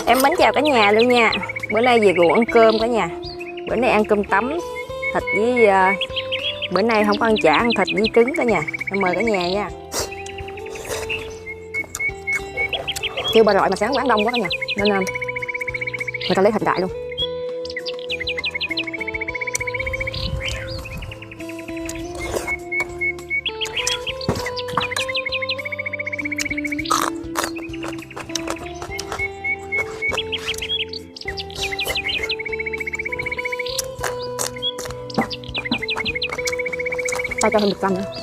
Em mến chào cả nhà luôn nha. Bữa nay về ruộng ăn cơm cả nhà. Bữa nay ăn cơm tấm thịt với bữa nay không có ăn chả, ăn thịt với trứng cả nhà. Em mời cả nhà nha. Kêu bà loại mà sáng quán đông quá cả nhà, nên người ta lấy thịt đại luôn. Ta cho thêm 1 gram nữa.